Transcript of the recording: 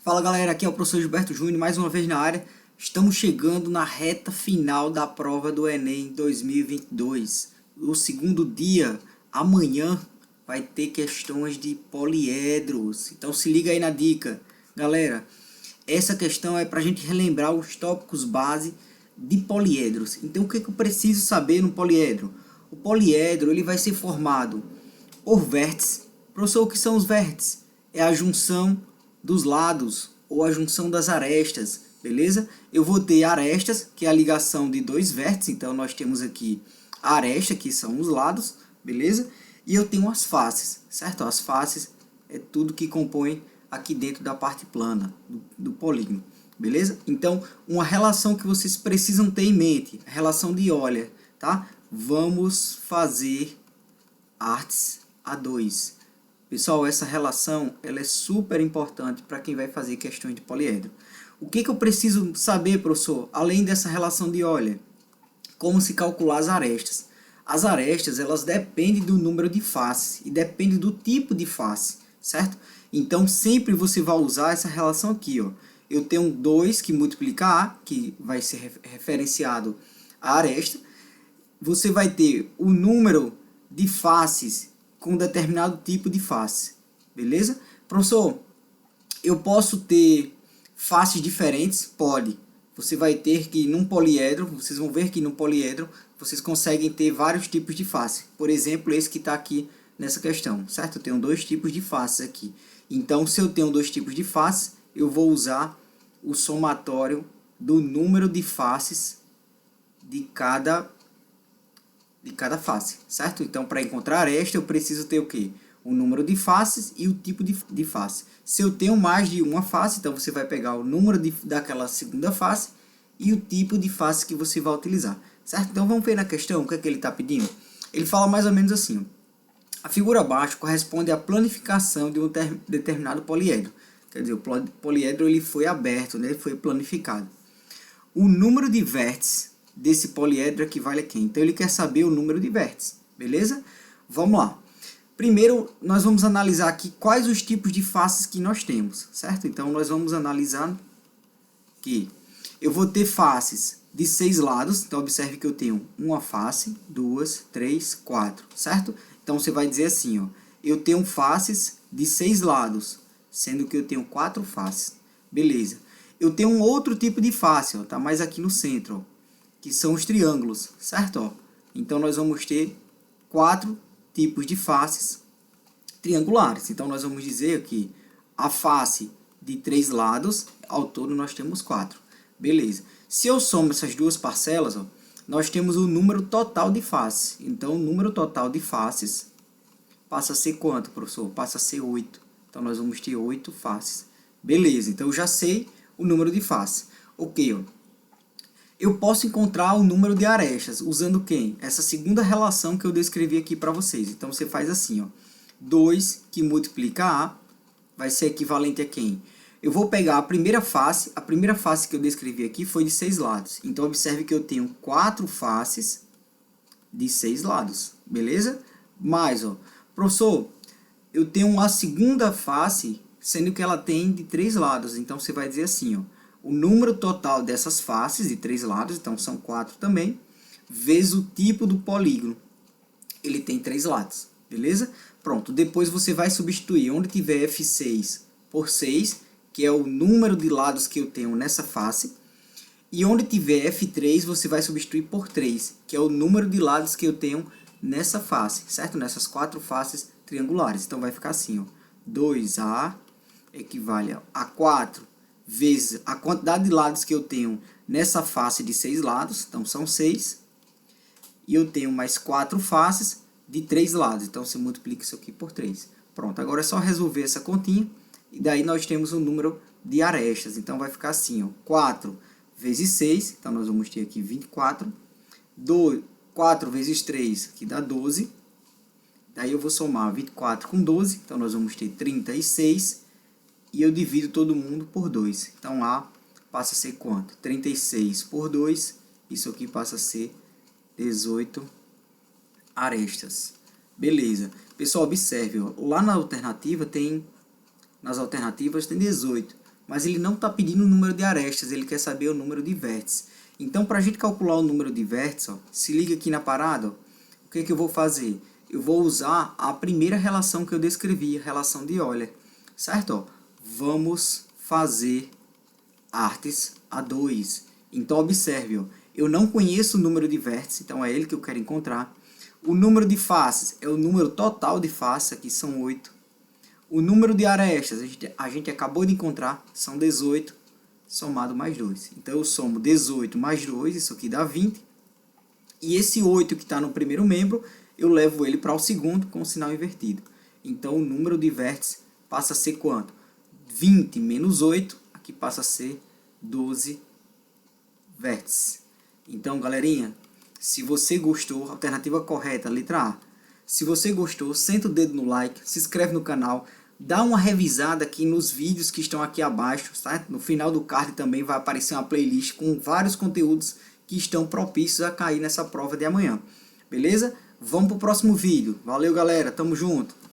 Fala galera, aqui é o professor Gilberto Júnior, mais uma vez na área. Estamos chegando na reta final da prova do Enem 2022. O segundo dia, amanhã, vai ter questões de poliedros. Então se liga aí na dica. Galera, essa questão é para a gente relembrar os tópicos base de poliedros. Então o que eu preciso saber no poliedro? O poliedro ele vai ser formado por vértices. Professor, o que são os vértices? É a junção dos lados ou a junção das arestas, beleza? Eu vou ter arestas, que é a ligação de dois vértices, então nós temos aqui a aresta, que são os lados, beleza? E eu tenho as faces, certo? As faces é tudo que compõe aqui dentro da parte plana do polígono, beleza? Então, uma relação que vocês precisam ter em mente, a relação de Euler, tá? Vamos fazer artes A2. Pessoal, essa relação ela é super importante para quem vai fazer questões de poliedro. O que eu preciso saber, professor, além dessa relação de Euler? Como se calcular as arestas. As arestas, elas dependem do número de faces e dependem do tipo de face, certo? Então, sempre você vai usar essa relação aqui, ó. Eu tenho 2 que multiplica A, que vai ser referenciado a aresta. Você vai ter o número de faces com determinado tipo de face, beleza? Professor, eu posso ter faces diferentes? Pode. Você vai ter que, num poliedro, vocês vão ver que no poliedro, vocês conseguem ter vários tipos de face. Por exemplo, esse que está aqui nessa questão, certo? Eu tenho 2 tipos de faces aqui. Então, se eu tenho 2 tipos de faces, eu vou usar o somatório do número de faces de cada face, certo? Então, para encontrar esta, eu preciso ter o quê? O número de faces e o tipo de face. Se eu tenho mais de uma face, então você vai pegar o número daquela segunda face e o tipo de face que você vai utilizar, certo? Então, vamos ver na questão o que é que ele está pedindo. Ele fala mais ou menos assim, ó. A figura abaixo corresponde à planificação de um determinado poliedro. Quer dizer, o poliedro ele foi aberto, né? Ele foi planificado. O número de vértices desse poliedro equivale a quem? Então ele quer saber o número de vértices, beleza? Vamos lá. Primeiro, nós vamos analisar aqui quais os tipos de faces que nós temos, certo? Então nós vamos analisar que eu vou ter faces de 6 lados, então observe que eu tenho uma face, 2, 3, 4, certo? Então você vai dizer assim, ó, eu tenho faces de 6 lados, sendo que eu tenho 4 faces, beleza? Eu tenho um outro tipo de face, ó, tá mais aqui no centro, ó, que são os triângulos, certo? Ó, então, nós vamos ter 4 tipos de faces triangulares. Então, nós vamos dizer que a face de 3 lados, ao todo, nós temos 4. Beleza. Se eu somo essas duas parcelas, ó, nós temos o número total de faces. Então, o número total de faces passa a ser quanto, professor? Passa a ser 8. Então, nós vamos ter 8 faces. Beleza. Então, eu já sei o número de faces. Ok, ó. Eu posso encontrar o número de arestas usando quem? Essa segunda relação que eu descrevi aqui para vocês. Então, você faz assim, ó. 2 que multiplica A vai ser equivalente a quem? Eu vou pegar a primeira face que eu descrevi aqui foi de 6 lados. Então, observe que eu tenho 4 faces de 6 lados, beleza? Mais, ó, professor, eu tenho uma segunda face, sendo que ela tem de 3 lados. Então, você vai dizer assim, ó. O número total dessas faces de 3 lados, então são 4 também, vezes o tipo do polígono. Ele tem 3 lados, beleza? Pronto, depois você vai substituir onde tiver F6 por 6, que é o número de lados que eu tenho nessa face, e onde tiver F3 você vai substituir por 3, que é o número de lados que eu tenho nessa face, certo? Nessas 4 faces triangulares. Então vai ficar assim, ó, 2A equivale a 4 vezes a quantidade de lados que eu tenho nessa face de 6 lados, então são 6, e eu tenho mais 4 faces de 3 lados, então você multiplica isso aqui por 3. Pronto, agora é só resolver essa continha, e daí nós temos o número de arestas, então vai ficar assim, ó, 4 vezes 6, então nós vamos ter aqui 24, 4 vezes 3, que dá 12, daí eu vou somar 24 com 12, então nós vamos ter 36, e eu divido todo mundo por 2. Então, A passa a ser quanto? 36 por 2. Isso aqui passa a ser 18 arestas. Beleza. Pessoal, observe. Ó, lá nas alternativas tem 18. mas ele não está pedindo o número de arestas, ele quer saber o número de vértices. Então, para a gente calcular o número de vértices, ó, se liga aqui na parada, ó, o que eu vou fazer? Eu vou usar a primeira relação que eu descrevi, a relação de Euler, certo? Ó, vamos fazer artes a 2. Então, observe, ó, eu não conheço o número de vértices, então é ele que eu quero encontrar. O número de faces é o número total de faces, aqui são 8. O número de arestas, a gente acabou de encontrar, são 18, somado mais 2. Então, eu somo 18 mais 2, isso aqui dá 20. E esse 8 que está no primeiro membro, eu levo ele para o segundo com o sinal invertido. Então, o número de vértices passa a ser quanto? 20 menos 8, aqui passa a ser 12 vértices. Então, galerinha, se você gostou, alternativa correta, letra A. Se você gostou, senta o dedo no like, se inscreve no canal, dá uma revisada aqui nos vídeos que estão aqui abaixo, tá? No final do card também vai aparecer uma playlist com vários conteúdos que estão propícios a cair nessa prova de amanhã. Beleza? Vamos para o próximo vídeo. Valeu, galera. Tamo junto.